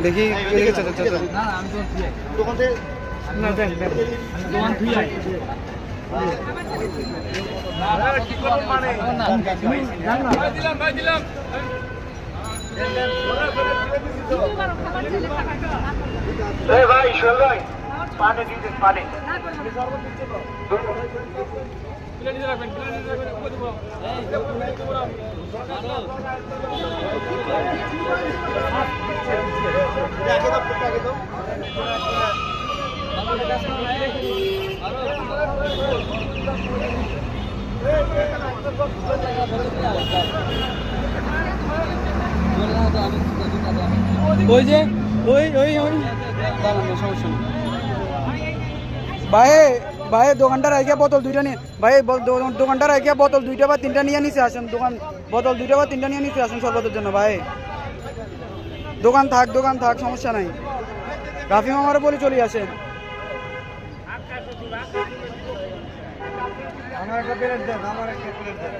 দেখি এদিকে চলো চলো না দেখ দেখ দোকান তুই আয় ভাই শোল ভাই পানি দিতে পানি ওই যে ওই ওই ওই দাঁড়ানো সমস্যা নেই ভাই ভাই দোকানটা রাখিয়া বোতল দুইটা নিয়ে ভাই দোকানটা রাখিয়া বোতল দুইটা বা তিনটা নিয়ে নিচে আসেন দোকান বোতল দুইটা বা তিনটা নিয়ে নিচে আসেন শরবতের জন্য ভাই দোকান থাক সমস্যা নাই রাফি মামারও বলে চলে আসেন আমার একটা প্লেট দেন আমার একটা প্লেট দেন